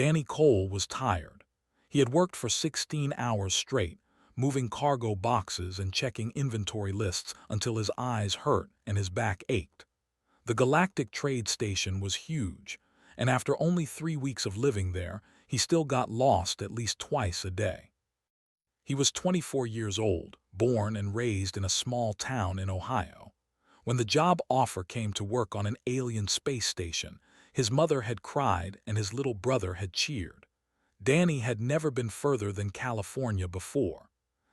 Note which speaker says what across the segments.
Speaker 1: Danny Cole was tired. He had worked for 16 hours straight, moving cargo boxes and checking inventory lists until his eyes hurt and his back ached. The Galactic Trade Station was huge, and after only 3 weeks of living there, he still got lost at least twice a day. He was 24 years old, born and raised in a small town in Ohio. When the job offer came to work on an alien space station, his mother had cried and his little brother had cheered. Danny had never been further than California before.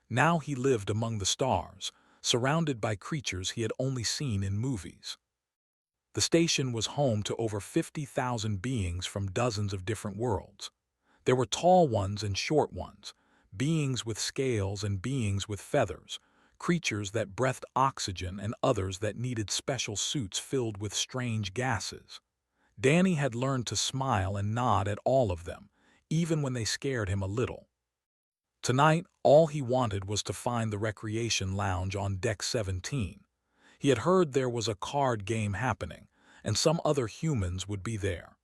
Speaker 1: Now he lived among the stars, surrounded by creatures he had only seen in movies. The station was home to over 50,000 beings from dozens of different worlds. There were tall ones and short ones, beings with scales and beings with feathers, creatures that breathed oxygen and others that needed special suits filled with strange gases. Danny had learned to smile and nod at all of them, even when they scared him a little. Tonight, all he wanted was to find the recreation lounge on Deck 17. He had heard there was a card game happening, and some other humans would be there.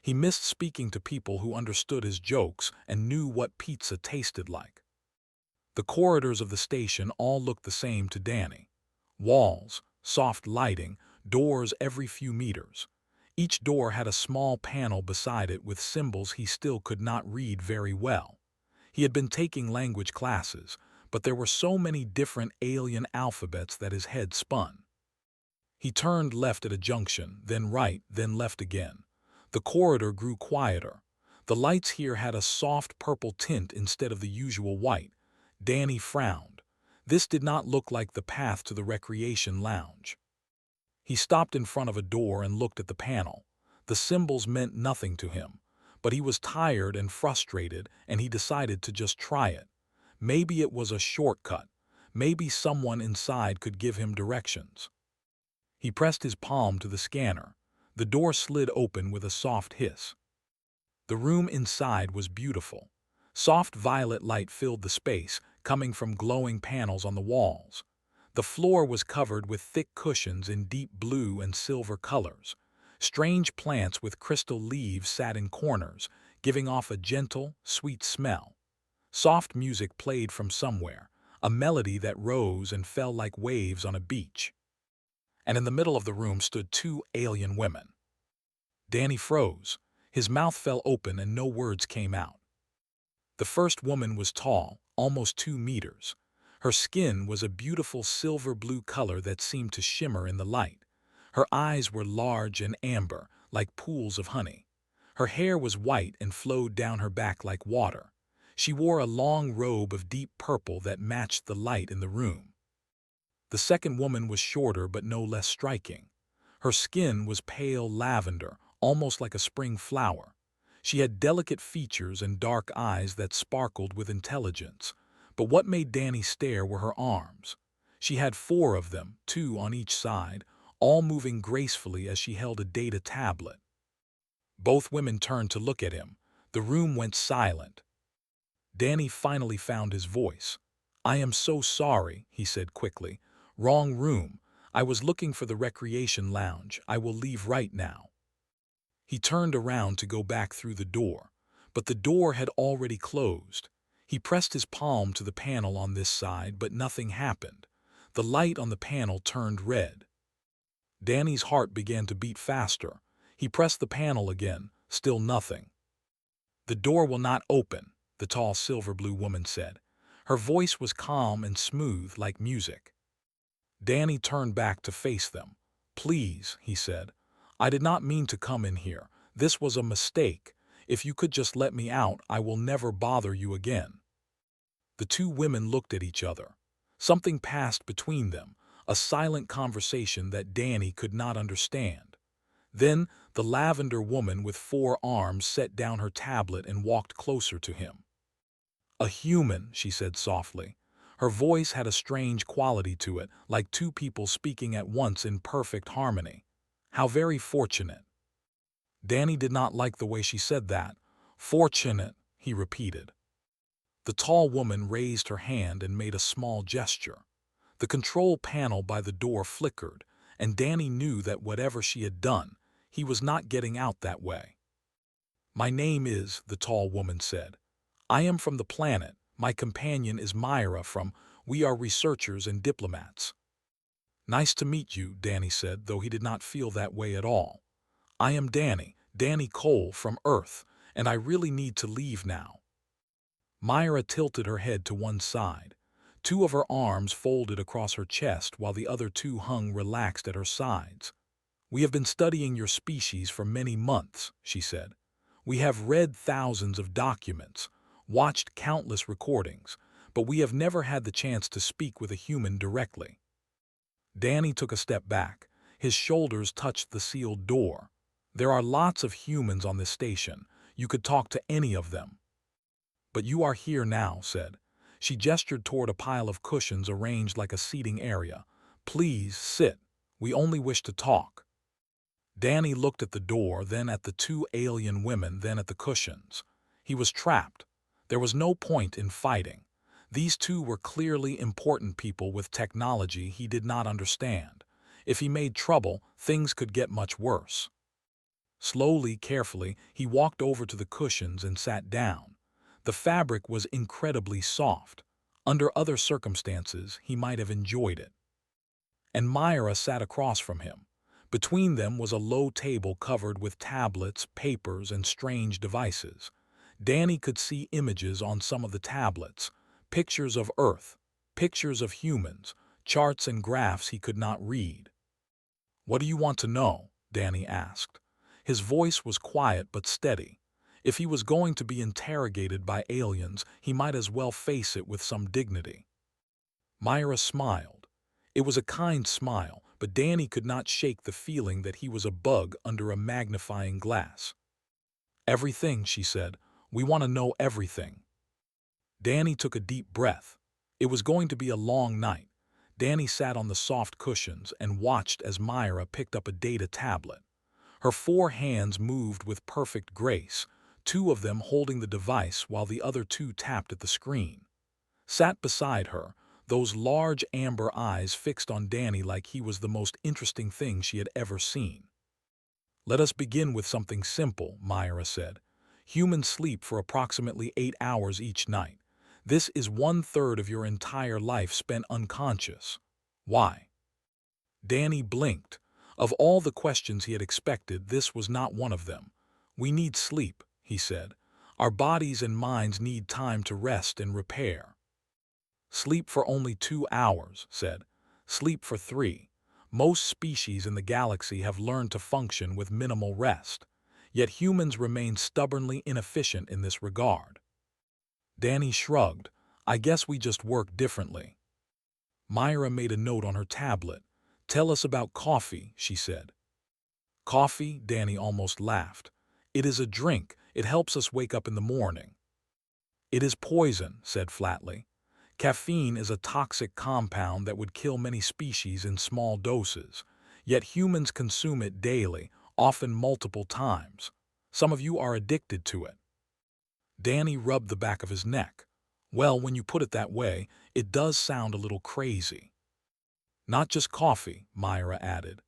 Speaker 1: He missed speaking to people who understood his jokes and knew what pizza tasted like. The corridors of the station all looked the same to Danny. Walls, soft lighting, doors every few meters. Each door had a small panel beside it with symbols he still could not read very well. He had been taking language classes, but there were so many different alien alphabets that his head spun. He turned left at a junction, then right, then left again. The corridor grew quieter. The lights here had a soft purple tint instead of the usual white. Danny frowned. This did not look like the path to the recreation lounge. He stopped in front of a door and looked at the panel. The symbols meant nothing to him, but he was tired and frustrated and he decided to just try it. Maybe it was a shortcut. Maybe someone inside could give him directions. He pressed his palm to the scanner. The door slid open with a soft hiss. The room inside was beautiful. Soft violet light filled the space, coming from glowing panels on the walls. The floor was covered with thick cushions in deep blue and silver colors. Strange plants with crystal leaves sat in corners, giving off a gentle, sweet smell. Soft music played from somewhere, a melody that rose and fell like waves on a beach. And in the middle of the room stood 2 alien women. Danny froze. His mouth fell open and no words came out. The first woman was tall, almost 2 meters. Her skin was a beautiful silver blue color that seemed to shimmer in the light. Her eyes were large and amber, like pools of honey. Her hair was white and flowed down her back like water. She wore a long robe of deep purple that matched the light in the room. The second woman was shorter but no less striking. Her skin was pale lavender, almost like a spring flower. She had delicate features and dark eyes that sparkled with intelligence. But what made Danny stare were her arms. She had 4 of them, 2 on each side, all moving gracefully as she held a data tablet. Both women turned to look at him. The room went silent. Danny finally found his voice. "I am so sorry," he said quickly. "Wrong room. I was looking for the recreation lounge. I will leave right now." He turned around to go back through the door, but the door had already closed. He pressed his palm to the panel on this side, but nothing happened. The light on the panel turned red. Danny's heart began to beat faster. He pressed the panel again, still nothing. "The door will not open," the tall silver-blue woman said. Her voice was calm and smooth like music. Danny turned back to face them. "Please," he said. "I did not mean to come in here. This was a mistake. If you could just let me out, I will never bother you again." The 2 women looked at each other. Something passed between them, a silent conversation that Danny could not understand. Then the lavender woman with 4 arms set down her tablet and walked closer to him. "A human," she said softly. Her voice had a strange quality to it, like 2 people speaking at once in perfect harmony. "How very fortunate." Danny did not like the way she said that. "Fortunate," he repeated. The tall woman raised her hand and made a small gesture. The control panel by the door flickered, and Danny knew that whatever she had done, he was not getting out that way. My name is, the tall woman said. I am from the planet. My companion is Myra from, we are researchers and diplomats. Nice to meet you, Danny said, though he did not feel that way at all. I am Danny Cole from Earth, and I really need to leave now. Myra tilted her head to one side. Two of her arms folded across her chest while the other two hung relaxed at her sides. We have been studying your species for many months, she said. We have read thousands of documents, watched countless recordings, but we have never had the chance to speak with a human directly. Danny took a step back. His shoulders touched the sealed door. There are lots of humans on this station. You could talk to any of them. But you are here now, said. She gestured toward a pile of cushions arranged like a seating area. Please sit. We only wish to talk. Danny looked at the door, then at the two alien women, then at the cushions. He was trapped. There was no point in fighting. These two were clearly important people with technology he did not understand. If he made trouble, things could get much worse. Slowly, carefully, he walked over to the cushions and sat down. The fabric was incredibly soft. Under other circumstances, he might have enjoyed it. And Myra sat across from him. Between them was a low table covered with tablets, papers, and strange devices. Danny could see images on some of the tablets, pictures of Earth, pictures of humans, charts and graphs he could not read. What do you want to know? Danny asked. His voice was quiet but steady. If he was going to be interrogated by aliens, he might as well face it with some dignity. Myra smiled. It was a kind smile, but Danny could not shake the feeling that he was a bug under a magnifying glass. Everything, she said. We want to know everything. Danny took a deep breath. It was going to be a long night. Danny sat on the soft cushions and watched as Myra picked up a data tablet. Her four hands moved with perfect grace, two of them holding the device while the other two tapped at the screen. Sat beside her, those large amber eyes fixed on Danny like he was the most interesting thing she had ever seen. Let us begin with something simple, Myra said. Humans sleep for approximately 8 hours each night. This is 1/3 of your entire life spent unconscious. Why? Danny blinked. Of all the questions he had expected, this was not one of them. We need sleep, he said. Our bodies and minds need time to rest and repair. Sleep for only 2 hours, said. Sleep for 3. Most species in the galaxy have learned to function with minimal rest. Yet humans remain stubbornly inefficient in this regard. Danny shrugged. I guess we just work differently. Myra made a note on her tablet. Tell us about coffee, she said. Coffee? Danny almost laughed. It is a drink. It helps us wake up in the morning. It is poison, said flatly. Caffeine is a toxic compound that would kill many species in small doses. Yet humans consume it daily, often multiple times. Some of you are addicted to it. Danny rubbed the back of his neck. Well, when you put it that way, it does sound a little crazy. Not just coffee, Myra added.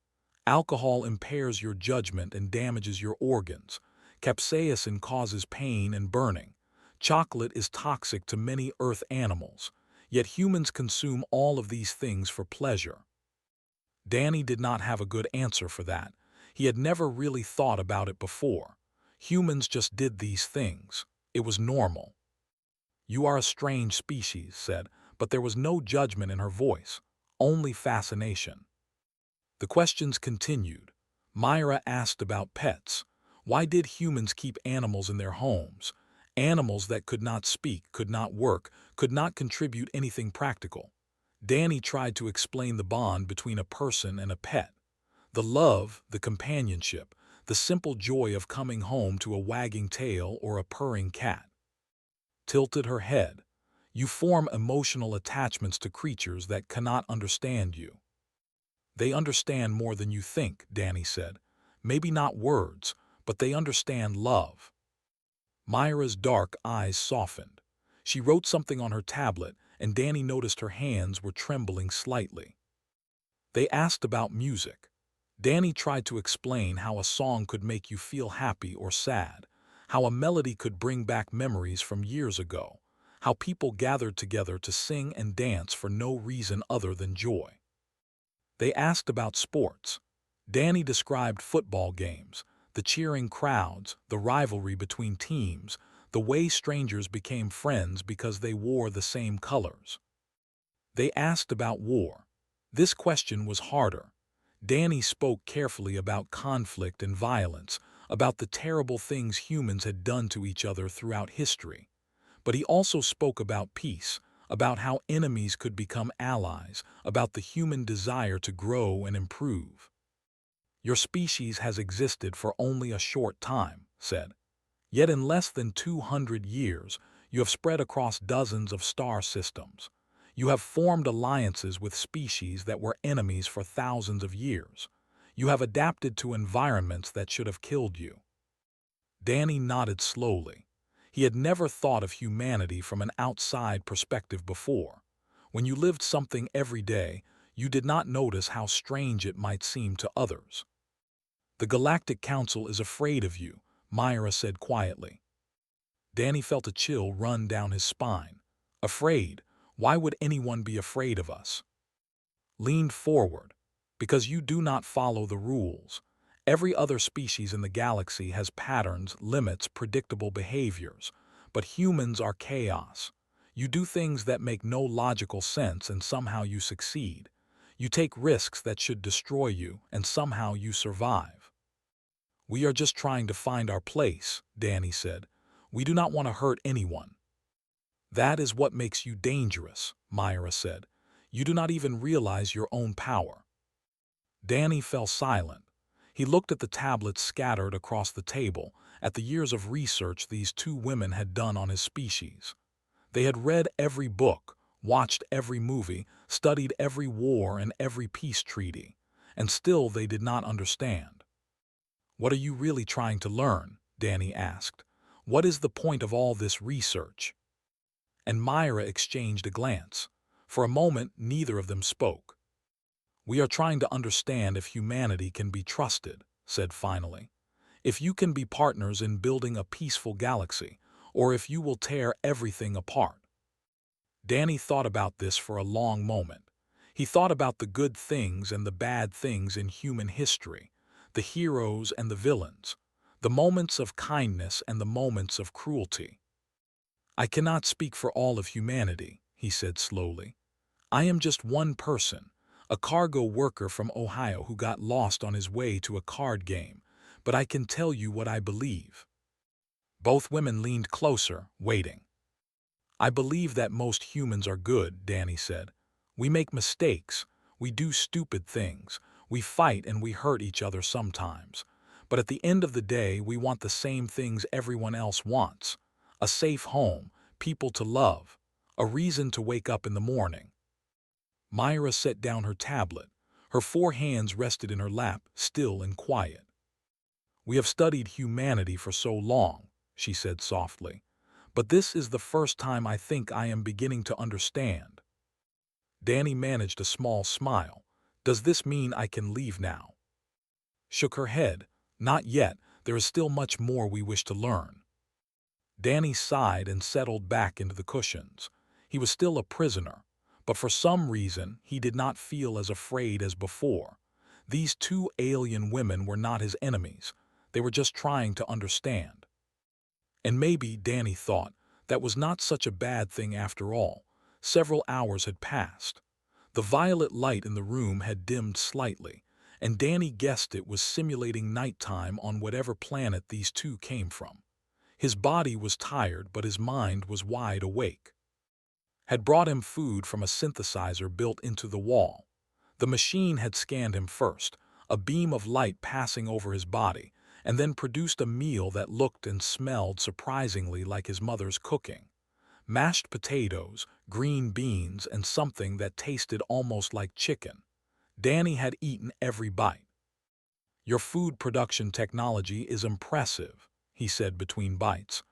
Speaker 1: Alcohol impairs your judgment and damages your organs. Capsaicin causes pain and burning. Chocolate is toxic to many Earth animals. Yet humans consume all of these things for pleasure. Danny did not have a good answer for that. He had never really thought about it before. Humans just did these things. It was normal. You are a strange species, said, but there was no judgment in her voice, only fascination. The questions continued. Myra asked about pets. Why did humans keep animals in their homes? Animals that could not speak, could not work, could not contribute anything practical. Danny tried to explain the bond between a person and a pet. The love, the companionship, the simple joy of coming home to a wagging tail or a purring cat. Tilted her head. You form emotional attachments to creatures that cannot understand you. They understand more than you think, Danny said. Maybe not words, but they understand love. Myra's dark eyes softened. She wrote something on her tablet, and Danny noticed her hands were trembling slightly. They asked about music. Danny tried to explain how a song could make you feel happy or sad, how a melody could bring back memories from years ago, how people gathered together to sing and dance for no reason other than joy. They asked about sports. Danny described football games, the cheering crowds, the rivalry between teams, the way strangers became friends because they wore the same colors. They asked about war. This question was harder. Danny spoke carefully about conflict and violence, about the terrible things humans had done to each other throughout history. But he also spoke about peace, about how enemies could become allies, about the human desire to grow and improve. Your species has existed for only a short time, said. Yet in less than 200 years, you have spread across dozens of star systems. You have formed alliances with species that were enemies for thousands of years. You have adapted to environments that should have killed you. Danny nodded slowly. He had never thought of humanity from an outside perspective before. When you lived something every day, you did not notice how strange it might seem to others. The Galactic Council is afraid of you, Myra said quietly. Danny felt a chill run down his spine. Afraid? Why would anyone be afraid of us? Leaned forward. Because you do not follow the rules. Every other species in the galaxy has patterns, limits, predictable behaviors. But humans are chaos. You do things that make no logical sense and somehow you succeed. You take risks that should destroy you and somehow you survive. We are just trying to find our place, Danny said. We do not want to hurt anyone. That is what makes you dangerous, Myra said. You do not even realize your own power. Danny fell silent. He looked at the tablets scattered across the table, at the years of research these two women had done on his species. They had read every book, watched every movie, studied every war and every peace treaty, and still they did not understand. What are you really trying to learn? Danny asked. What is the point of all this research? And Myra exchanged a glance. For a moment, neither of them spoke. We are trying to understand if humanity can be trusted, said finally. If you can be partners in building a peaceful galaxy, or if you will tear everything apart. Danny thought about this for a long moment. He thought about the good things and the bad things in human history, the heroes and the villains, the moments of kindness and the moments of cruelty. I cannot speak for all of humanity, he said slowly. I am just one person, a cargo worker from Ohio who got lost on his way to a card game, but I can tell you what I believe. Both women leaned closer, waiting. I believe that most humans are good, Danny said. We make mistakes, we do stupid things, we fight and we hurt each other sometimes. But at the end of the day, we want the same things everyone else wants. A safe home, people to love, a reason to wake up in the morning. Myra set down her tablet. Her four hands rested in her lap, still and quiet. We have studied humanity for so long, she said softly, but this is the first time I think I am beginning to understand. Danny managed a small smile. Does this mean I can leave now? Shook her head. Not yet, there is still much more we wish to learn. Danny sighed and settled back into the cushions. He was still a prisoner, but for some reason he did not feel as afraid as before. These two alien women were not his enemies. They were just trying to understand. And maybe, Danny thought, that was not such a bad thing after all. Several hours had passed. The violet light in the room had dimmed slightly, and Danny guessed it was simulating nighttime on whatever planet these two came from. His body was tired, but his mind was wide awake. Had brought him food from a synthesizer built into the wall. The machine had scanned him first, a beam of light passing over his body, and then produced a meal that looked and smelled surprisingly like his mother's cooking. Mashed potatoes, green beans, and something that tasted almost like chicken. Danny had eaten every bite. Your food production technology is impressive, he said between bites,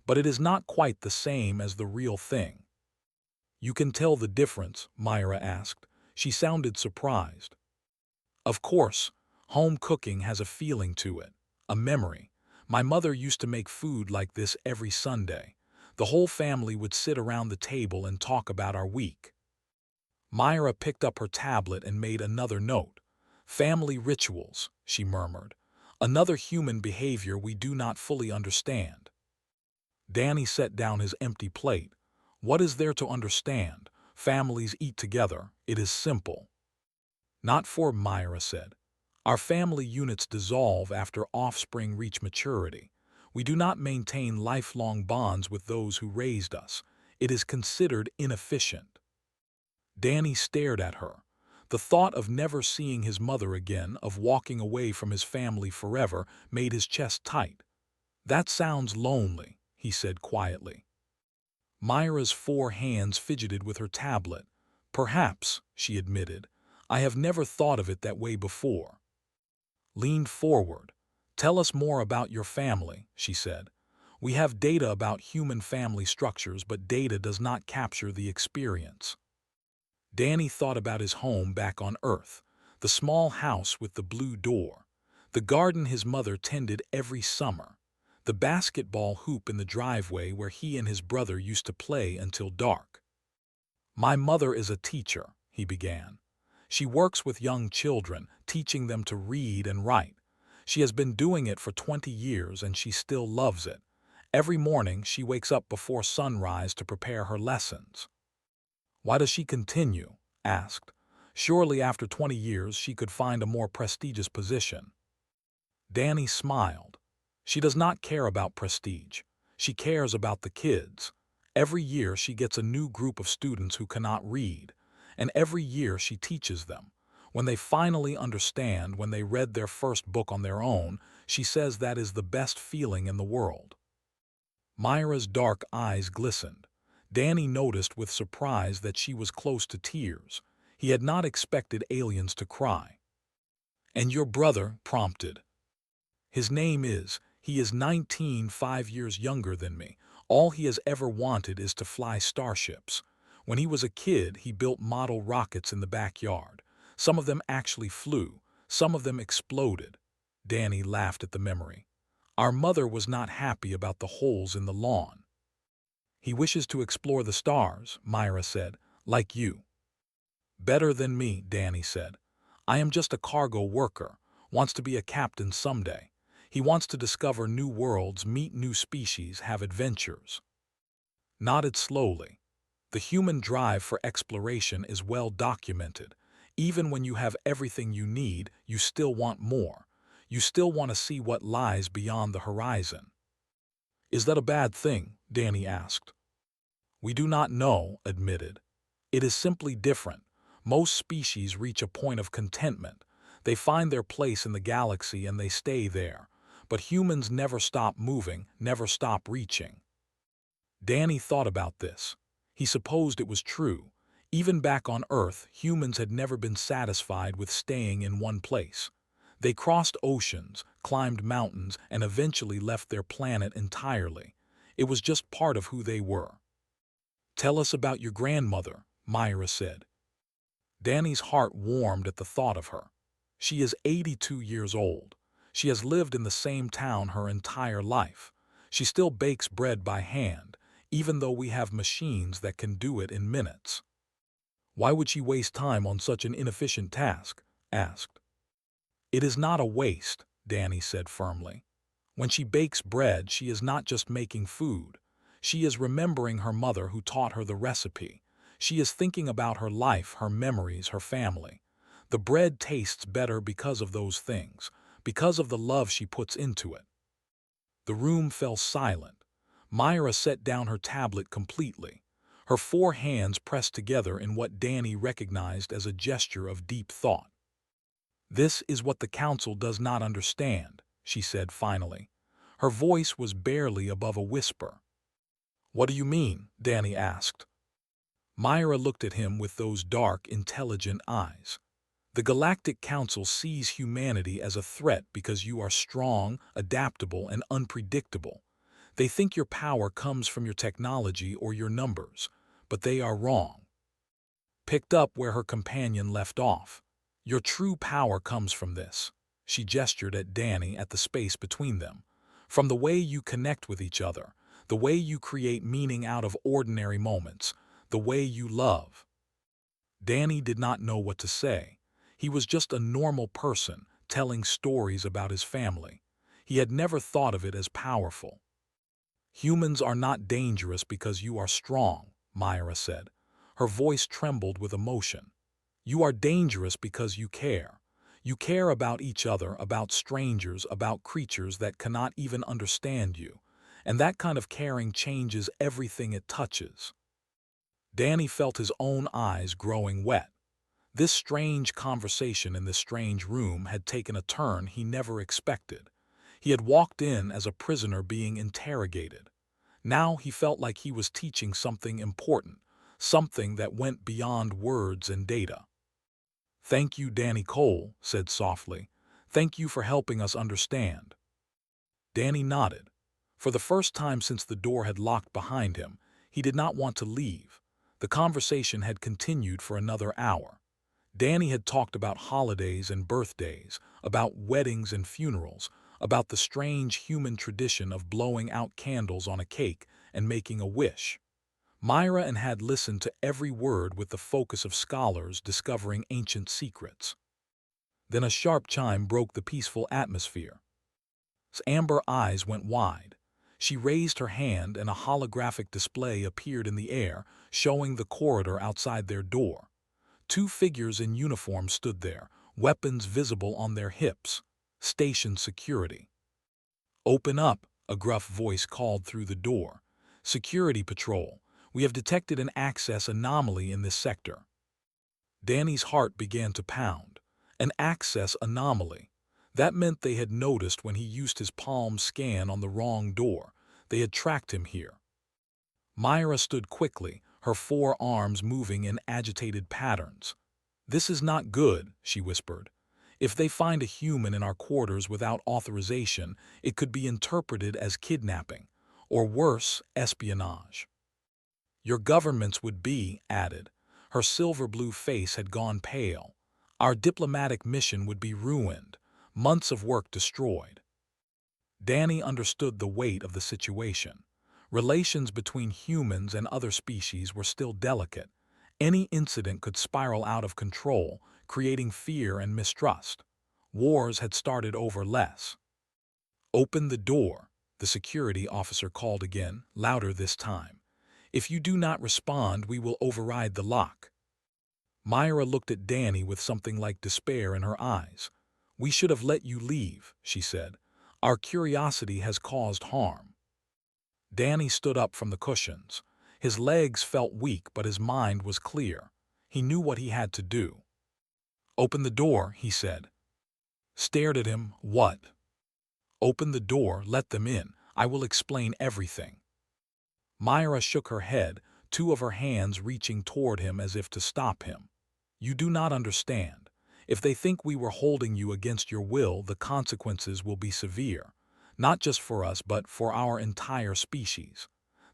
Speaker 1: but it is not quite the same as the real thing. You can tell the difference, Myra asked. She sounded surprised. Of course, home cooking has a feeling to it, a memory. My mother used to make food like this every Sunday. The whole family would sit around the table and talk about our week. Myra picked up her tablet and made another note. Family rituals, she murmured. Another human behavior we do not fully understand. Danny set down his empty plate. What is there to understand? Families eat together. It is simple. Not for, Myra said. Our family units dissolve after offspring reach maturity. We do not maintain lifelong bonds with those who raised us. It is considered inefficient. Danny stared at her. The thought of never seeing his mother again, of walking away from his family forever, made his chest tight. That sounds lonely, he said quietly. Myra's 4 hands fidgeted with her tablet. Perhaps, she admitted. I have never thought of it that way before. Leaned forward. Tell us more about your family, she said. We have data about human family structures, but data does not capture the experience. Danny thought about his home back on Earth, the small house with the blue door, the garden his mother tended every summer, the basketball hoop in the driveway where he and his brother used to play until dark. My mother is a teacher, he began. She works with young children, teaching them to read and write. She has been doing it for 20 years and she still loves it. Every morning she wakes up before sunrise to prepare her lessons. Why does she continue? Asked. Surely after 20 years she could find a more prestigious position. Danny smiled. She does not care about prestige. She cares about the kids. Every year she gets a new group of students who cannot read, and every year she teaches them. When they finally understand, when they read their first book on their own, she says that is the best feeling in the world. Myra's dark eyes glistened. Danny noticed with surprise that she was close to tears. He had not expected aliens to cry. And your brother prompted. His name is, he is 19, 5 years younger than me. All he has ever wanted is to fly starships. When he was a kid, he built model rockets in the backyard. Some of them actually flew. Some of them exploded. Danny laughed at the memory. Our mother was not happy about the holes in the lawn. He wishes to explore the stars, Myra said, like you. Better than me, Danny said. I am just a cargo worker, wants to be a captain someday. He wants to discover new worlds, meet new species, have adventures. Nodded slowly. The human drive for exploration is well documented. Even when you have everything you need, you still want more. You still want to see what lies beyond the horizon. Is that a bad thing? Danny asked. We do not know, admitted. It is simply different. Most species reach a point of contentment. They find their place in the galaxy and they stay there. But humans never stop moving, never stop reaching. Danny thought about this. He supposed it was true. Even back on Earth, humans had never been satisfied with staying in one place. They crossed oceans, climbed mountains, and eventually left their planet entirely. It was just part of who they were. Tell us about your grandmother, Myra said. Danny's heart warmed at the thought of her. She is 82 years old. She has lived in the same town her entire life. She still bakes bread by hand, even though we have machines that can do it in minutes. Why would she waste time on such an inefficient task? Asked. It is not a waste, Danny said firmly. When she bakes bread, she is not just making food. She is remembering her mother who taught her the recipe. She is thinking about her life, her memories, her family. The bread tastes better because of those things, because of the love she puts into it. The room fell silent. Myra set down her tablet completely. Her 4 hands pressed together in what Danny recognized as a gesture of deep thought. This is what the council does not understand, she said finally. Her voice was barely above a whisper. What do you mean? Danny asked. Myra looked at him with those dark, intelligent eyes. The Galactic Council sees humanity as a threat because you are strong, adaptable, and unpredictable. They think your power comes from your technology or your numbers, but they are wrong. Picked up where her companion left off. Your true power comes from this. She gestured at Danny at the space between them. From the way you connect with each other, the way you create meaning out of ordinary moments, the way you love. Danny did not know what to say. He was just a normal person telling stories about his family. He had never thought of it as powerful. Humans are not dangerous because you are strong, Myra said. Her voice trembled with emotion. You are dangerous because you care. You care about each other, about strangers, about creatures that cannot even understand you. And that kind of caring changes everything it touches. Danny felt his own eyes growing wet. This strange conversation in this strange room had taken a turn he never expected. He had walked in as a prisoner being interrogated. Now he felt like he was teaching something important, something that went beyond words and data. "Thank you, Danny Cole," said softly. "Thank you for helping us understand." Danny nodded. For the first time since the door had locked behind him, he did not want to leave. The conversation had continued for another hour. Danny had talked about holidays and birthdays, about weddings and funerals, about the strange human tradition of blowing out candles on a cake and making a wish. Myra and had listened to every word with the focus of scholars discovering ancient secrets. Then a sharp chime broke the peaceful atmosphere. Amber's eyes went wide. She raised her hand and a holographic display appeared in the air, showing the corridor outside their door. Two figures in uniform stood there, weapons visible on their hips. Station security. "Open up," a gruff voice called through the door. "Security patrol. We have detected an access anomaly in this sector." Danny's heart began to pound. An access anomaly. That meant they had noticed when he used his palm scan on the wrong door. They had tracked him here. Myra stood quickly, her forearms moving in agitated patterns. "This is not good," she whispered. "If they find a human in our quarters without authorization, it could be interpreted as kidnapping, or worse, espionage." "Your governments would be," added. Her silver-blue face had gone pale. "Our diplomatic mission would be ruined, months of work destroyed." Danny understood the weight of the situation. Relations between humans and other species were still delicate. Any incident could spiral out of control, creating fear and mistrust. Wars had started over less. "Open the door," the security officer called again, louder this time. "If you do not respond, we will override the lock." Myra looked at Danny with something like despair in her eyes. "We should have let you leave," she said. "Our curiosity has caused harm." Danny stood up from the cushions. His legs felt weak, but his mind was clear. He knew what he had to do. "Open the door," he said. Stared at him. "What?" "Open the door, let them in. I will explain everything." Myra shook her head, two of her hands reaching toward him as if to stop him. "You do not understand. If they think we were holding you against your will, the consequences will be severe. Not just for us, but for our entire species.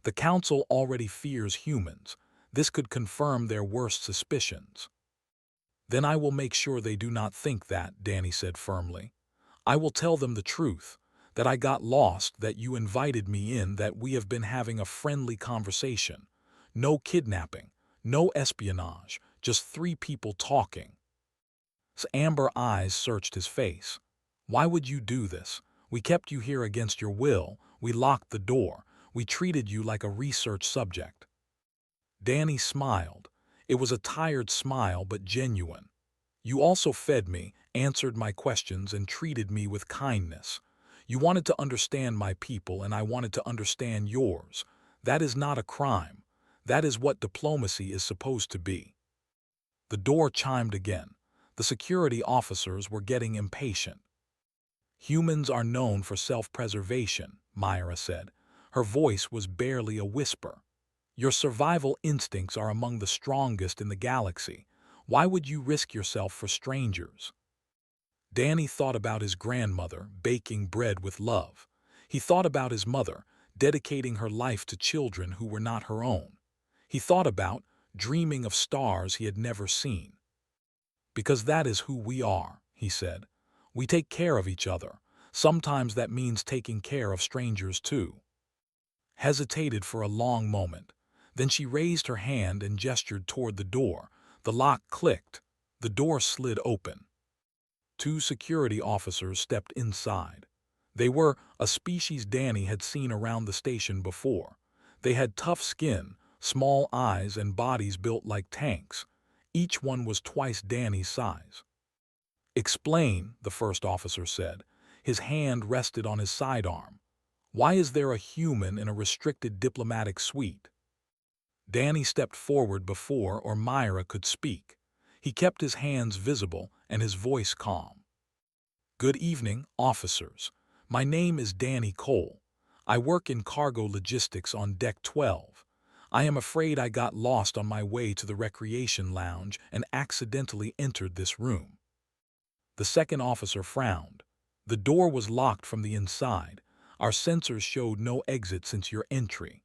Speaker 1: The Council already fears humans. This could confirm their worst suspicions." "Then I will make sure they do not think that," Danny said firmly. "I will tell them the truth, that I got lost, that you invited me in, that we have been having a friendly conversation. No kidnapping, no espionage, just three people talking." Amber's eyes searched his face. "Why would you do this? We kept you here against your will. We locked the door. We treated you like a research subject." Danny smiled. It was a tired smile, but genuine. "You also fed me, answered my questions, and treated me with kindness. You wanted to understand my people, and I wanted to understand yours. That is not a crime. That is what diplomacy is supposed to be." The door chimed again. The security officers were getting impatient. "Humans are known for self-preservation," Myra said. Her voice was barely a whisper. "Your survival instincts are among the strongest in the galaxy. Why would you risk yourself for strangers?" Danny thought about his grandmother, baking bread with love. He thought about his mother, dedicating her life to children who were not her own. He thought about dreaming of stars he had never seen. "Because that is who we are," he said. "We take care of each other. Sometimes that means taking care of strangers too. Hesitated for a long moment. Then she raised her hand and gestured toward the door. The lock clicked. The door slid open. Two security officers stepped inside. They were a species Danny had seen around the station before. They had tough skin, small eyes, and bodies built like tanks. Each one was twice Danny's size. "Explain," the first officer said. His hand rested on his sidearm. "Why is there a human in a restricted diplomatic suite?" Danny stepped forward before or Myra could speak. He kept his hands visible and his voice calm. "Good evening, officers. My name is Danny Cole. I work in cargo logistics on Deck 12. I am afraid I got lost on my way to the recreation lounge and accidentally entered this room." The second officer frowned. "The door was locked from the inside. Our sensors showed no exit since your entry."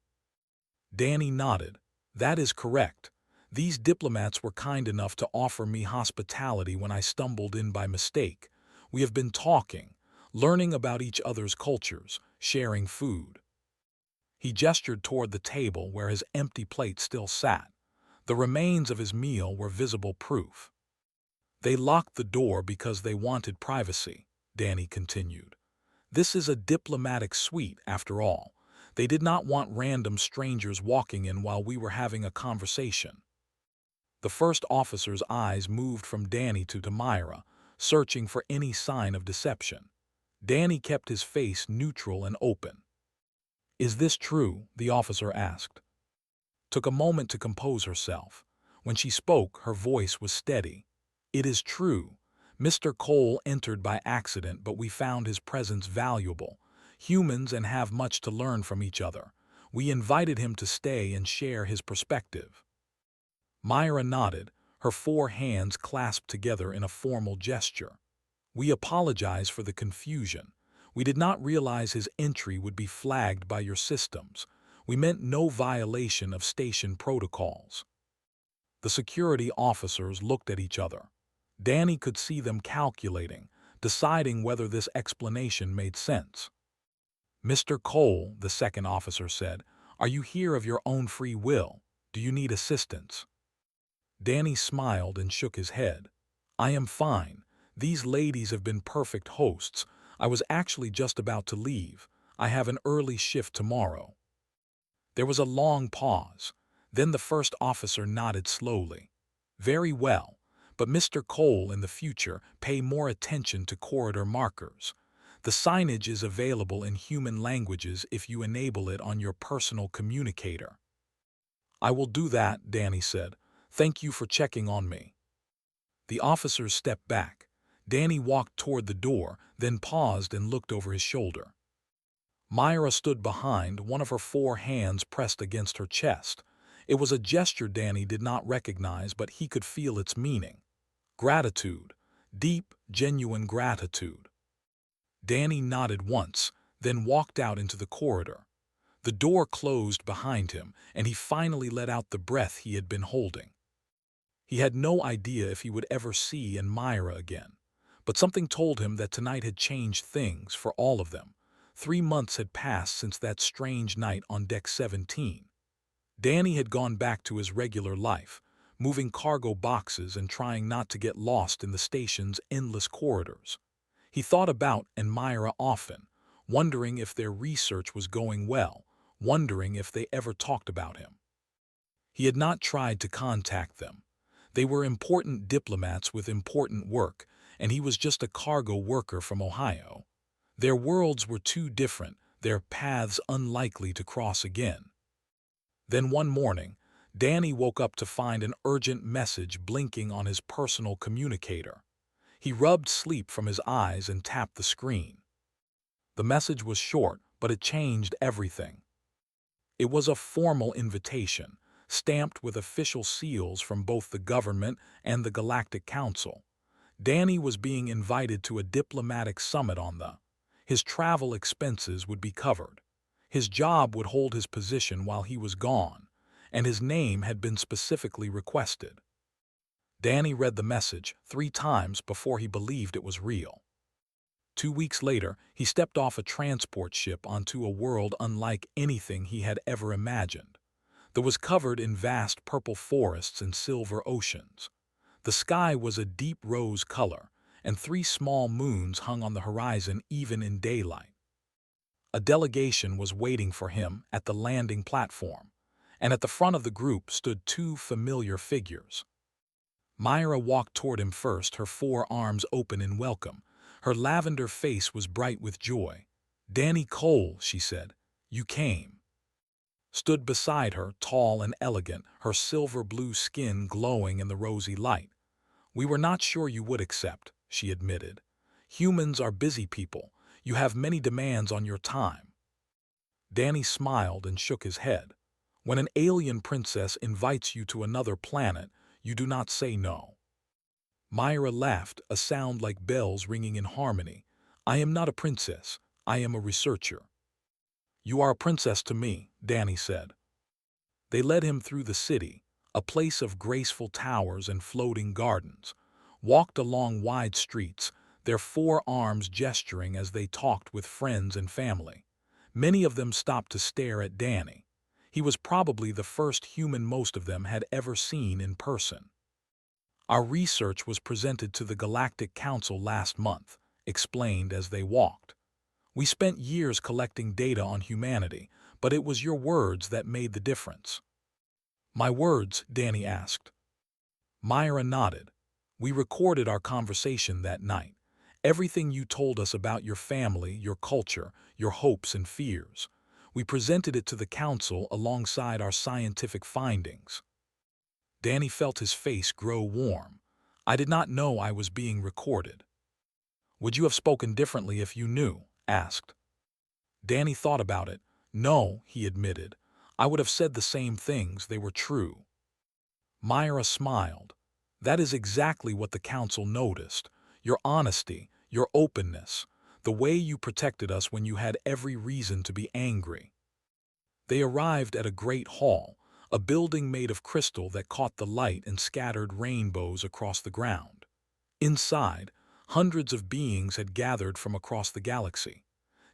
Speaker 1: Danny nodded. "That is correct. These diplomats were kind enough to offer me hospitality when I stumbled in by mistake. We have been talking, learning about each other's cultures, sharing food." He gestured toward the table where his empty plate still sat. The remains of his meal were visible proof. "They locked the door because they wanted privacy," Danny continued. "This is a diplomatic suite, after all. They did not want random strangers walking in while we were having a conversation." The first officer's eyes moved from Danny to Myra, searching for any sign of deception. Danny kept his face neutral and open. "Is this true?" the officer asked. Took a moment to compose herself. When she spoke, her voice was steady. "It is true. Mr. Cole entered by accident, but we found his presence valuable. Humans and have much to learn from each other. We invited him to stay and share his perspective." Myra nodded, her four hands clasped together in a formal gesture. "We apologize for the confusion. We did not realize his entry would be flagged by your systems. We meant no violation of station protocols." The security officers looked at each other. Danny could see them calculating, deciding whether this explanation made sense. "Mr. Cole," the second officer said, "are you here of your own free will? Do you need assistance?" Danny smiled and shook his head. "I am fine. These ladies have been perfect hosts. I was actually just about to leave. I have an early shift tomorrow." There was a long pause. Then the first officer nodded slowly. "Very well. But Mr. Cole, in the future, pay more attention to corridor markers. The signage is available in human languages if you enable it on your personal communicator." "I will do that," Danny said. "Thank you for checking on me." The officers stepped back. Danny walked toward the door, then paused and looked over his shoulder. Myra stood behind, one of her four hands pressed against her chest. It was a gesture Danny did not recognize, but he could feel its meaning. Gratitude. Deep, genuine gratitude. Danny nodded once, then walked out into the corridor. The door closed behind him, and he finally let out the breath he had been holding. He had no idea if he would ever see Myra again, but something told him that tonight had changed things for all of them. 3 months had passed since that strange night on Deck 17. Danny had gone back to his regular life, moving cargo boxes and trying not to get lost in the station's endless corridors. He thought about Myra often, wondering if their research was going well, wondering if they ever talked about him. He had not tried to contact them. They were important diplomats with important work, and he was just a cargo worker from Ohio. Their worlds were too different, their paths unlikely to cross again. Then one morning, Danny woke up to find an urgent message blinking on his personal communicator. He rubbed sleep from his eyes and tapped the screen. The message was short, but it changed everything. It was a formal invitation, stamped with official seals from both the government and the Galactic Council. Danny was being invited to a diplomatic summit on the. His travel expenses would be covered. His job would hold his position while he was gone, and his name had been specifically requested. Danny read the message 3 times before he believed it was real. 2 weeks later, he stepped off a transport ship onto a world unlike anything he had ever imagined. That was covered in vast purple forests and silver oceans. The sky was a deep rose color, and 3 small moons hung on the horizon even in daylight. A delegation was waiting for him at the landing platform, and at the front of the group stood 2 familiar figures. Myra walked toward him first, her 4 arms open in welcome. Her lavender face was bright with joy. "Danny Cole," she said, "you came." Stood beside her, tall and elegant, her silver-blue skin glowing in the rosy light. "We were not sure you would accept," she admitted. "Humans are busy people. You have many demands on your time." Danny smiled and shook his head. "When an alien princess invites you to another planet, you do not say no." Myra laughed, a sound like bells ringing in harmony. "I am not a princess. I am a researcher." "You are a princess to me," Danny said. They led him through the city, a place of graceful towers and floating gardens, walked along wide streets, their 4 arms gesturing as they talked with friends and family. Many of them stopped to stare at Danny. He was probably the first human most of them had ever seen in person. "Our research was presented to the Galactic Council last month," explained as they walked. "We spent years collecting data on humanity, but it was your words that made the difference." "My words?" Danny asked. Myra nodded. "We recorded our conversation that night. Everything you told us about your family, your culture, your hopes and fears. We presented it to the council alongside our scientific findings." Danny felt his face grow warm. "I did not know I was being recorded." "Would you have spoken differently if you knew?" asked. Danny thought about it. "No," he admitted. "I would have said the same things. They were true." Myra smiled. "That is exactly what the council noticed. Your honesty, your openness, the way you protected us when you had every reason to be angry." They arrived at a great hall, a building made of crystal that caught the light and scattered rainbows across the ground. Inside, hundreds of beings had gathered from across the galaxy.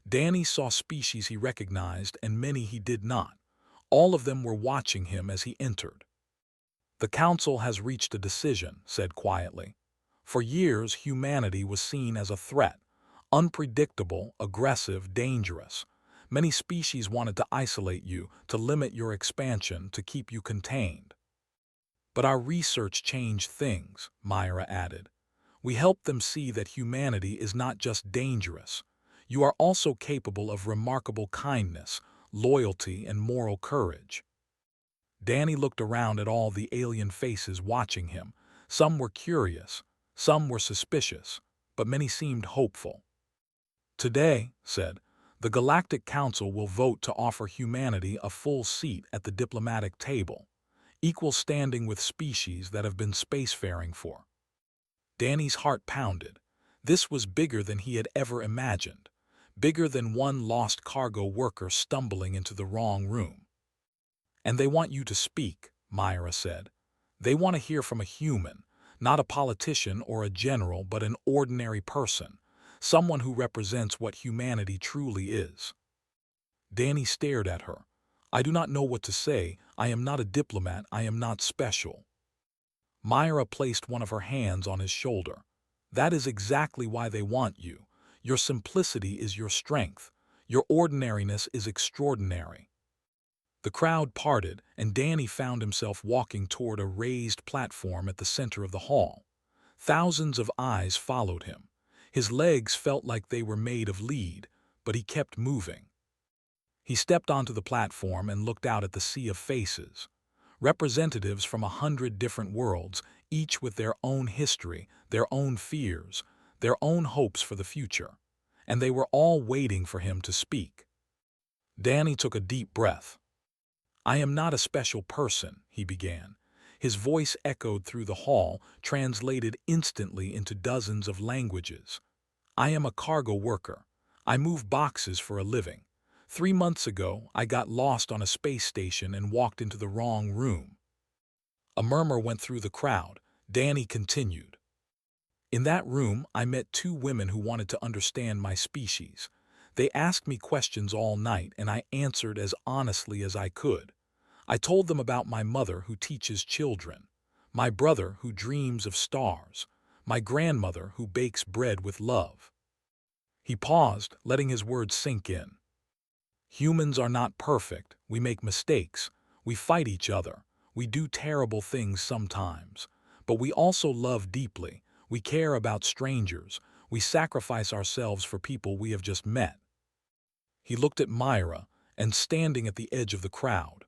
Speaker 1: Danny saw species he recognized and many he did not. All of them were watching him as he entered. "The council has reached a decision," said quietly. "For years, humanity was seen as a threat, unpredictable, aggressive, dangerous. Many species wanted to isolate you, to limit your expansion, to keep you contained. But our research changed things," Myra added. "We helped them see that humanity is not just dangerous. You are also capable of remarkable kindness, loyalty, and moral courage." Danny looked around at all the alien faces watching him. Some were curious, some were suspicious, but many seemed hopeful. "Today," said, "the Galactic Council will vote to offer humanity a full seat at the diplomatic table, equal standing with species that have been spacefaring for." Danny's heart pounded. This was bigger than he had ever imagined, bigger than one lost cargo worker stumbling into the wrong room. "And they want you to speak," Myra said. "They want to hear from a human, not a politician or a general, but an ordinary person, someone who represents what humanity truly is." Danny stared at her. "I do not know what to say. I am not a diplomat. I am not special." Myra placed one of her hands on his shoulder. "That is exactly why they want you. Your simplicity is your strength. Your ordinariness is extraordinary." The crowd parted, and Danny found himself walking toward a raised platform at the center of the hall. Thousands of eyes followed him. His legs felt like they were made of lead, but he kept moving. He stepped onto the platform and looked out at the sea of faces. Representatives from 100 different worlds, each with their own history, their own fears, their own hopes for the future. And they were all waiting for him to speak. Danny took a deep breath. "I am not a special person," he began. His voice echoed through the hall, translated instantly into dozens of languages. "I am a cargo worker. I move boxes for a living. 3 months ago, I got lost on a space station and walked into the wrong room." A murmur went through the crowd. Danny continued. In that room, I met two women who wanted to understand my species. They asked me questions all night, and I answered as honestly as I could. I told them about my mother who teaches children, my brother who dreams of stars, my grandmother who bakes bread with love. He paused, letting his words sink in. Humans are not perfect. We make mistakes. We fight each other. We do terrible things sometimes. But we also love deeply. We care about strangers. We sacrifice ourselves for people we have just met. He looked at Myra, and standing at the edge of the crowd.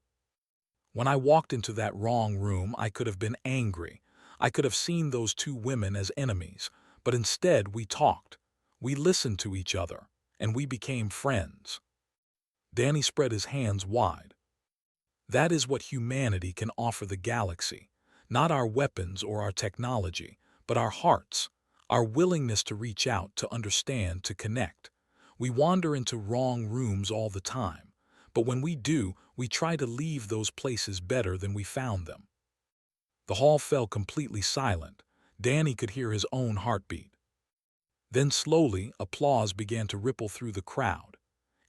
Speaker 1: When I walked into that wrong room, I could have been angry. I could have seen those two women as enemies. But instead, we talked. We listened to each other. And we became friends. Danny spread his hands wide. That is what humanity can offer the galaxy. Not our weapons or our technology, but our hearts, our willingness to reach out, to understand, to connect. We wander into wrong rooms all the time, but when we do, we try to leave those places better than we found them. The hall fell completely silent. Danny could hear his own heartbeat. Then slowly, applause began to ripple through the crowd.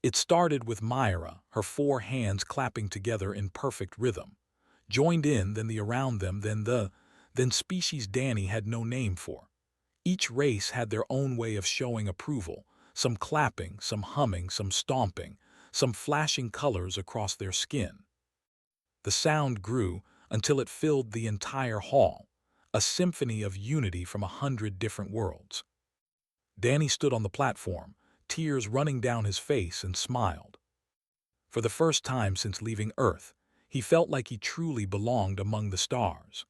Speaker 1: It started with Myra, her four hands clapping together in perfect rhythm. Joined in, then the around them, then species Danny had no name for. Each race had their own way of showing approval, some clapping, some humming, some stomping, some flashing colors across their skin. The sound grew until it filled the entire hall, a symphony of unity from 100 different worlds. Danny stood on the platform, tears running down his face, and smiled. For the first time since leaving Earth, he felt like he truly belonged among the stars.